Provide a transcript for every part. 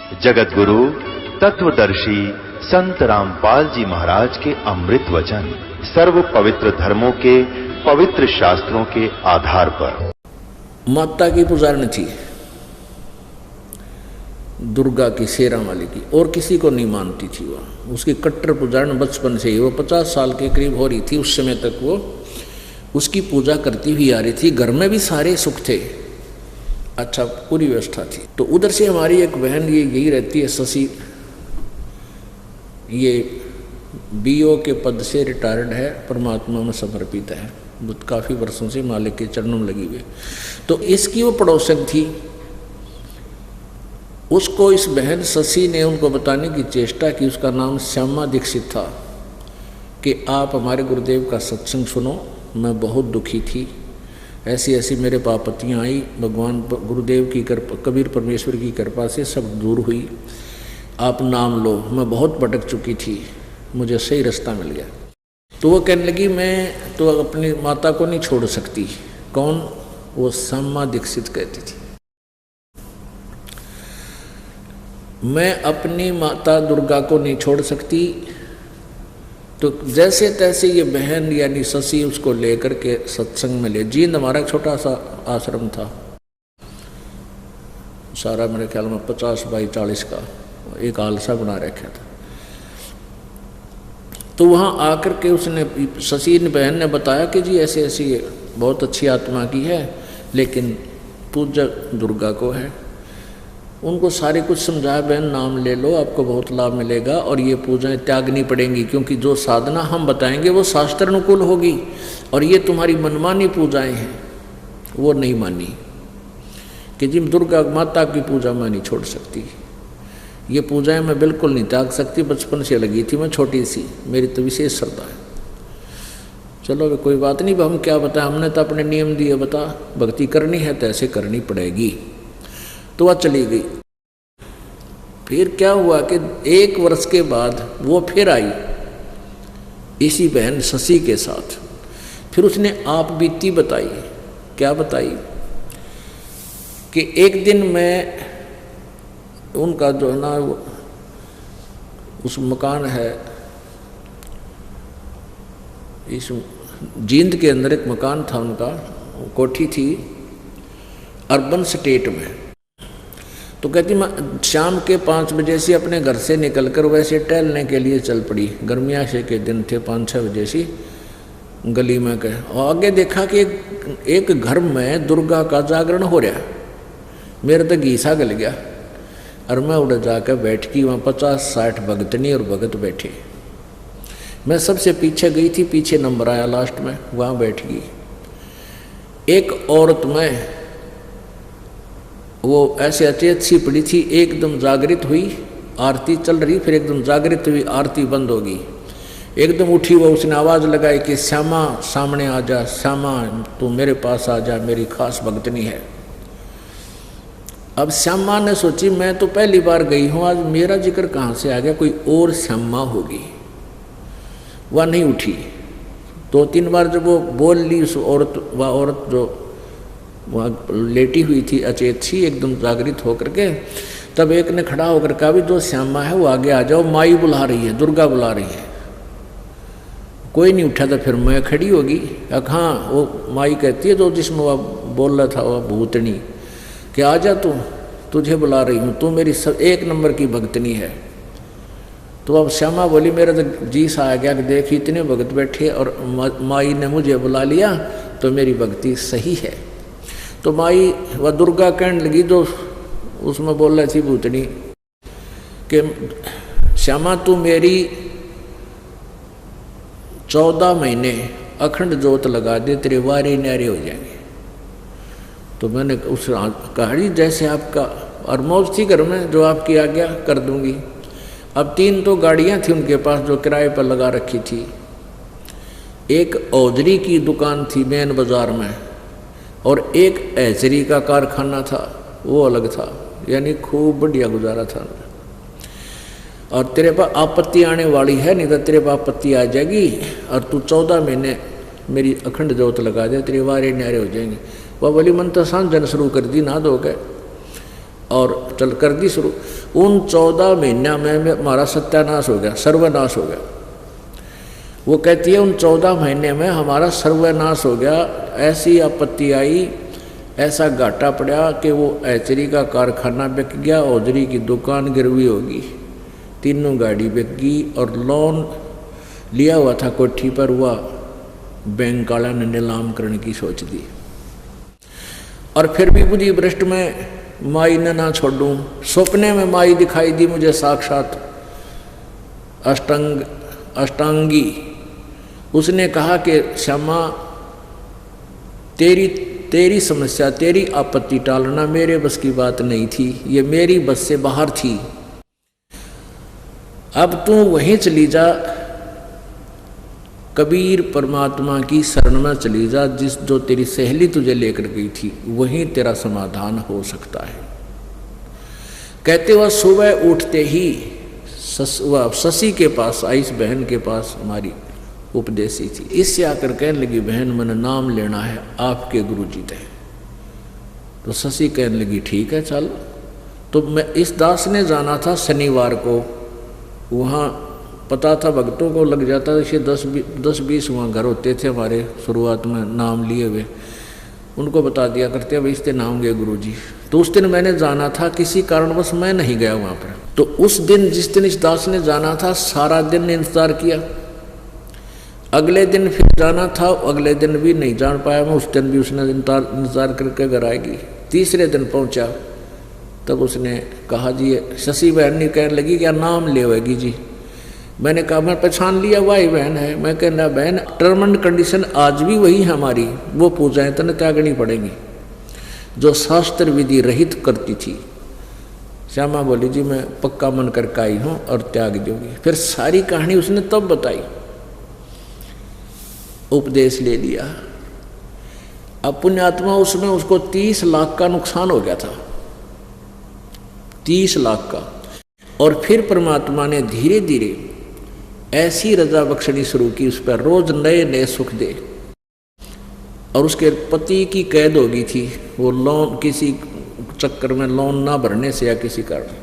जगत गुरु तत्वदर्शी संत रामपाल जी महाराज के अमृत वचन सर्व पवित्र धर्मों के पवित्र शास्त्रों के आधार पर। माता की पुजारन थी, दुर्गा की, शेरा वाली की, और किसी को नहीं मानती थी वह। उसकी कट्टर पुजारन बचपन से ही, वो 50 साल के करीब हो रही थी उस समय तक वो उसकी पूजा करती हुई आ रही थी। घर में भी सारे सुख थे, अच्छा पूरी व्यवस्था थी। तो उधर से हमारी एक बहन ये यही रहती है, शशि, ये बीओ के पद से रिटायर्ड है, परमात्मा में समर्पित है, काफ़ी वर्षों से मालिक के चरणों में लगी हुई। तो इसकी वो पड़ोसन थी। उसको इस बहन शशि ने उनको बताने की चेष्टा की, उसका नाम श्यामा दीक्षित था, कि आप हमारे गुरुदेव का सत्संग सुनो। मैं बहुत दुखी थी, ऐसी ऐसी मेरे पापतियाँ आई, भगवान गुरुदेव की कृपा, कबीर परमेश्वर की कृपा से सब दूर हुई। आप नाम लो, मैं बहुत भटक चुकी थी, मुझे सही रास्ता मिल गया। तो वो कहने लगी मैं तो अपनी माता को नहीं छोड़ सकती। कौन? वो श्यामा दीक्षित कहती थी, मैं अपनी माता दुर्गा को नहीं छोड़ सकती। तो जैसे तैसे ये बहन यानी शशि उसको लेकर के सत्संग में ले। जींद हमारा छोटा सा आश्रम था, सारा मेरे ख्याल में 50 बाई 40 का एक आलसा बना रखा था। तो वहाँ आकर के उसने, शशि बहन ने बताया कि जी ऐसे ऐसी बहुत अच्छी आत्मा की है, लेकिन पूजा दुर्गा को है। उनको सारे कुछ समझाया, बहन नाम ले लो, आपको बहुत लाभ मिलेगा, और ये पूजाएं त्यागनी पड़ेंगी, क्योंकि जो साधना हम बताएंगे वो शास्त्र अनुकूल होगी, और ये तुम्हारी मनमानी पूजाएं हैं, वो नहीं मानी कि जी दुर्गा माता की पूजा मैं नहीं छोड़ सकती, ये पूजाएं मैं बिल्कुल नहीं त्याग सकती, बचपन से लगी थी मैं छोटी सी, मेरी तो विशेष श्रद्धा है। चलो कोई बात नहीं, हम क्या बताएं, हमने तो अपने नियम दिए, बता भक्ति करनी है तो ऐसे करनी पड़ेगी। तो वह चली गई। फिर क्या हुआ कि 1 वर्ष के बाद वो फिर आई इसी बहन शशि के साथ। फिर उसने आप बीती बताई। क्या बताई कि एक दिन मैं उनका जो है ना, उस मकान है, इस जींद के अंदर एक मकान था उनका, कोठी थी अर्बन स्टेट में। तो कहती मैं शाम के 5 बजे से अपने घर से निकलकर वैसे टहलने के लिए चल पड़ी। गर्मिया से के दिन थे, 5-6 बजे से गली में गए, और आगे देखा कि एक घर में दुर्गा का जागरण हो रहा। मेरे तो घीसा गल गया, और मैं उड़ जाकर बैठ गई। वहाँ 50-60 भगतनी और भगत बैठे। मैं सबसे पीछे गई थी, पीछे नंबर आया लास्ट में, वहाँ बैठ गई। एक औरत में वो ऐसे अचेत सी पड़ी थी, एकदम जागृत हुई, आरती चल रही, फिर एकदम जागृत हुई, आरती बंद होगी, एकदम उठी वो, उसने आवाज़ लगाई कि श्यामा सामने आ जा, श्यामा तू मेरे पास आ जा, मेरी खास भगतनी है। अब श्यामा ने सोची मैं तो पहली बार गई हूँ, आज मेरा जिक्र कहाँ से आ गया, कोई और श्यामा होगी। वह नहीं उठी। 2-3 बार जब वो बोल ली उस औरत, वह औरत जो वहाँ लेटी हुई थी अचेत सी एकदम जागृत होकर के, तब एक ने खड़ा होकर कहा भी जो श्यामा है वो आगे आ जाओ, माई बुला रही है, दुर्गा बुला रही है। कोई नहीं उठा। तो फिर मैं खड़ी होगी, हाँ वो माई कहती है जो जिसमें वह बोल रहा था वह भूतनी, कि आ जा तू, तुझे बुला रही हूँ, तू मेरी 1 नंबर की भगतनी है। तो अब श्यामा बोली मेरा तो जी सा आ गया कि देख इतने भगत बैठे और माई ने मुझे बुला लिया, तो मेरी भक्ति सही है। तो माई वह दुर्गा कहने लगी जो उसमें बोल रही थी भूतनी, कि श्यामा तू मेरी 14 महीने अखंड जोत लगा दे, तेरे वारे न्यारे हो जाएंगे। तो मैंने उस कहा जैसे आपका, और मौज थी घर में, जो आपकी आज्ञा कर दूंगी। अब 3 तो गाड़ियां थी उनके पास जो किराए पर लगा रखी थी। एक औजरी की दुकान थी मेन बाजार में, और एक ऐचरी का कारखाना था, वो अलग था, यानी खूब बढ़िया गुजारा था। और तेरे पास आपत्ति आने वाली है, नहीं तो तेरे पास आपत्ति आ जाएगी, और तू 14 महीने मेरी अखंड जोत लगा दे, तेरे वारे न्यारे हो जाएंगे। वह बोली मन तो सांझन शुरू कर दी, ना दो गए। और चल कर दी शुरू। उन 14 महीनों में हमारा सत्यानाश हो गया, सर्वनाश हो गया। वो कहती है उन 14 महीने में हमारा सर्वनाश हो गया। ऐसी आपत्ति आई, ऐसा घाटा पड़ा कि वो ऐचरी का कारखाना बिक गया, औजरी की दुकान गिरवी होगी, तीनों गाड़ी बिक गई, और लोन लिया हुआ था कोठी पर, हुआ बैंक वाला ने नीलाम करने की सोच दी। और फिर भी बुद्धि भ्रष्ट में माई ने ना छोड़ूं। सपने में माई दिखाई दी मुझे साक्षात अष्टांगी। उसने कहा कि श्यामा तेरी समस्या, तेरी आपत्ति टालना मेरे बस की बात नहीं थी, ये मेरी बस से बाहर थी। अब तू वहीं चली जा, कबीर परमात्मा की शरण में चली जा, जो तेरी सहेली तुझे लेकर गई थी, वहीं तेरा समाधान हो सकता है। कहते हुआ सुबह उठते ही शशि के पास आई, इस बहन के पास हमारी उपदेशी थी। इससे आकर कहने लगी, बहन मैंने नाम लेना है आपके गुरुजी थे। तो शशि कहने लगी ठीक है चल। तो मैं इस दास ने जाना था शनिवार को, वहाँ पता था भक्तों को लग जाता, जैसे 10-20 वहाँ घर होते थे हमारे शुरुआत में नाम लिए हुए, उनको बता दिया करते अब इसके नाम गए गुरुजी। तो उस दिन मैंने जाना था, किसी कारणवश मैं नहीं गया वहाँ पर। तो उस दिन जिस दिन इस दास ने जाना था, सारा दिन इंतजार किया। अगले दिन फिर जाना था, अगले दिन भी नहीं जान पाया मैं, उस दिन भी उसने इंतजार करके घर आएगी। तीसरे दिन पहुंचा, तब उसने कहा जी, शशि बहन ने कहने लगी क्या नाम लेवेगी जी। मैंने कहा मैं पहचान लिया वही बहन है। मैं कहना बहन टर्म एंड कंडीशन आज भी वही है हमारी, वो पूजाएं तने त्यागनी पड़ेंगी जो शास्त्र विधि रहित करती थी। श्यामा बोली जी मैं पक्का मन करके आई हूँ और त्याग दूंगी। फिर सारी कहानी उसने तब बताई, उपदेश ले लिया। अब पुण्यात्मा उसमें उसको 30 लाख का नुकसान हो गया था, 30 लाख का। और फिर परमात्मा ने धीरे धीरे ऐसी रजा बख्शनी शुरू की, उस पर रोज नए नए सुख दे। और उसके पति की कैद हो गई थी, वो लोन किसी चक्कर में लोन ना भरने से या किसी कारण,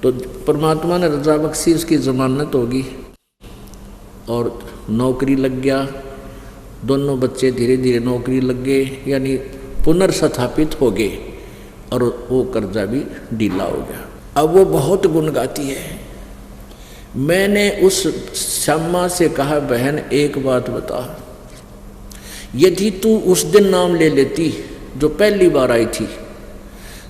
तो परमात्मा ने रजा बख्शी, उसकी जमानत होगी और नौकरी लग गया। दोनों बच्चे धीरे धीरे नौकरी लग गए, यानी पुनर्स्थापित हो गए, और वो कर्जा भी ढीला हो गया। अब वो बहुत गुण गाती है। मैंने उस श्यामा से कहा बहन एक बात बता, यदि तू उस दिन नाम ले लेती जो पहली बार आई थी,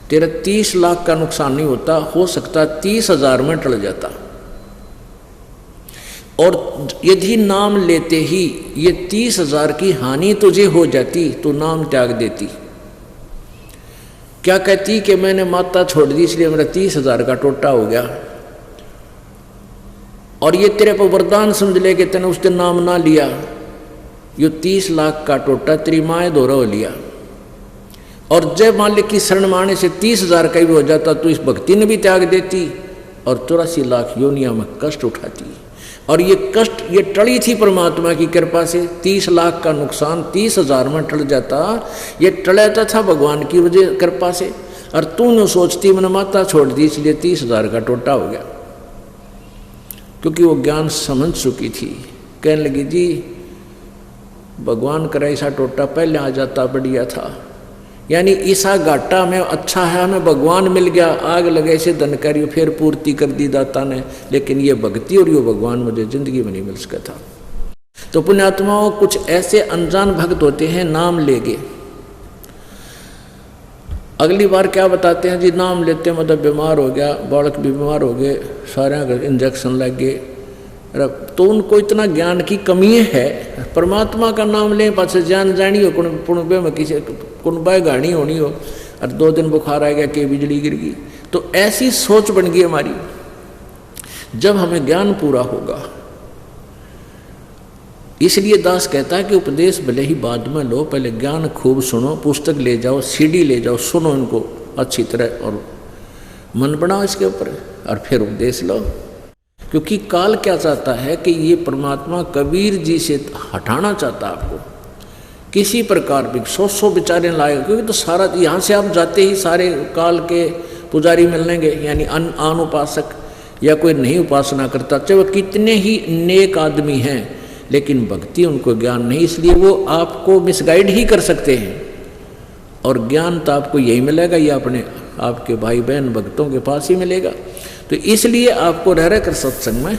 तेरा 30 लाख का नुकसान नहीं होता, हो सकता 30,000 में टल जाता। और यदि नाम लेते ही ये 30,000 की हानि तुझे हो जाती तो नाम त्याग देती। क्या कहती कि मैंने माता छोड़ दी इसलिए मेरा 30,000 का टोटा हो गया, और ये तेरे पर वरदान समझ ले कि तेने उस दिन नाम ना लिया, ये 30 लाख का टोटा तेरी माए दोहरा हो लिया। और जय मालिक की शरण माने से 30,000 का भी हो जाता तो इस भक्ति ने भी त्याग देती और 84 लाख योनिया में कष्ट उठाती। और ये कष्ट ये टली थी परमात्मा की कृपा से। 30 लाख का नुकसान 30,000 में टल जाता, ये टलाता था भगवान की वजह कृपा से। और तूने सोचती मैंने माता छोड़ दी इसलिए 30,000 का टोटा हो गया, क्योंकि वो ज्ञान समझ चुकी थी। कहने लगी जी भगवान करे ऐसा टोटा पहले आ जाता बढ़िया था, यानी ईसा घाटा में अच्छा है हमें भगवान मिल गया, आग लगे से धन करी फिर पूर्ति कर दी दाता ने, लेकिन ये भक्ति और ये भगवान मुझे जिंदगी में नहीं मिल सका था। तो पुण्यात्माओं कुछ ऐसे अनजान भक्त होते हैं, नाम लेंगे, अगली बार क्या बताते हैं जी नाम लेते मतलब बीमार हो गया, बालक भी बीमार हो गए, सारे इंजेक्शन लग गए, तो उनको इतना ज्ञान की कमी है। परमात्मा का नाम लें पास जान जानी हो कुणबे में किसी कुनबा गाड़ी होनी हो और 2 दिन बुखार आ गया कि बिजली गिर गई, तो ऐसी सोच बन गई हमारी। जब हमें ज्ञान पूरा होगा, इसलिए दास कहता है कि उपदेश भले ही बाद में लो, पहले ज्ञान खूब सुनो, पुस्तक ले जाओ, सीडी ले जाओ, सुनो इनको अच्छी तरह और मन बनाओ इसके ऊपर और फिर उपदेश लो। क्योंकि काल क्या चाहता है कि ये परमात्मा कबीर जी से हटाना चाहता आपको, किसी प्रकार भी 100 विचारें लाएगा, क्योंकि तो सारा यहाँ से आप जाते ही सारे काल के पुजारी मिल लेंगे, यानी आन उपासक या कोई नहीं उपासना करता, चाहे वो कितने ही नेक आदमी हैं, लेकिन भक्ति उनको ज्ञान नहीं, इसलिए वो आपको मिसगाइड ही कर सकते हैं। और ज्ञान तो आपको यही मिलेगा, या अपने आपके भाई बहन भक्तों के पास ही मिलेगा। तो इसलिए आपको रह कर सत्संग में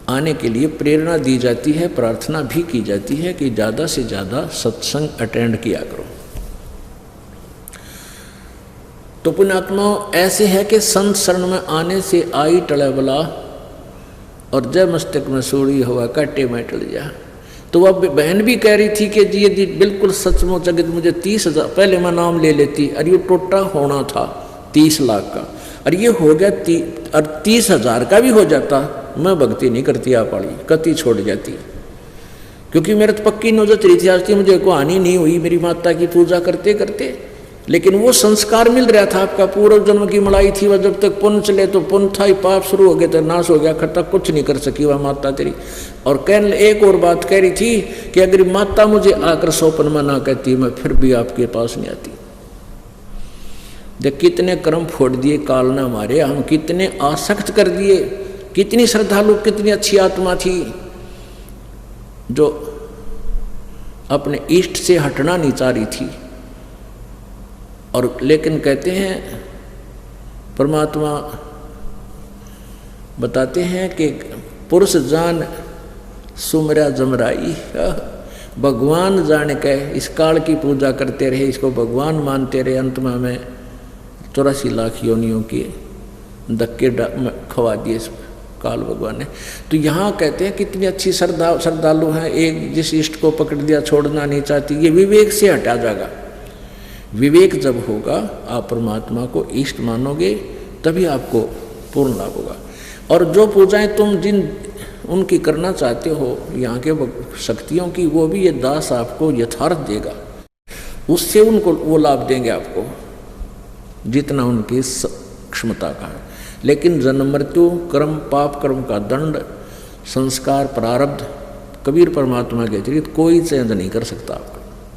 आने के लिए प्रेरणा दी जाती है, प्रार्थना भी की जाती है कि ज़्यादा से ज़्यादा सत्संग अटेंड किया करो। तो पुण्यात्माओं, ऐसे है कि संत शरण में आने से आई टले बला, और जय मस्तक में सोड़ी हुआ काटे में टल जा। तो वह बहन भी कह रही थी कि जी यदि बिल्कुल सचमुच अगर मुझे 30,000 पहले मैं नाम ले लेती, और ये टोटा होना था 30 लाख का, और ये हो गया 30,000 का भी हो जाता, मैं भक्ति नहीं करती आ पाड़ी, कति छोड़ जाती, क्योंकि मेरे तो पक्की नौजत रही थी, आज तक मुझे को हानि नहीं हुई मेरी माता की पूजा करते करते, लेकिन वो संस्कार मिल रहा था, आपका पूर्व जन्म की मलाई थी, वह जब तक पुण्य चले तो पुण्य था ही, पाप शुरू हो गया तो नाश हो गया, खट्टा कुछ नहीं कर सकी वह माता तेरी। और कहने एक और बात कह रही थी कि अगर माता मुझे आकर सोपन में ना कहती, मैं फिर भी आपके पास नहीं आती। देख कितने कर्म फोड़ दिए काल ने हमारे, हम कितने आसक्त कर दिए, कितनी श्रद्धालु, कितनी अच्छी आत्मा थी जो अपने इष्ट से हटना नहीं चाह रही थी। और लेकिन कहते हैं परमात्मा बताते हैं कि पुरुष जान सुमरा जमराई, भगवान जान के इस काल की पूजा करते रहे, इसको भगवान मानते रहे, अंत में हमें 84 लाख योनियों के धक्के खवा दिए काल भगवान ने। तो यहाँ कहते हैं कितनी अच्छी श्रद्धालु हैं, एक जिस इष्ट को पकड़ दिया छोड़ना नहीं चाहती, ये विवेक से हटा जाएगा। विवेक जब होगा, आप परमात्मा को इष्ट मानोगे, तभी आपको पूर्ण लाभ होगा। और जो पूजाएं तुम जिन उनकी करना चाहते हो यहाँ के शक्तियों की, वो भी ये दास आपको यथार्थ देगा, उससे उनको वो लाभ देंगे आपको जितना उनकी क्षमता का है। लेकिन जन्म मृत्यु, कर्म, पाप कर्म का दंड, संस्कार, प्रारब्ध, कबीर परमात्मा के अतिरिक्त कोई चेंज नहीं कर सकता आपका।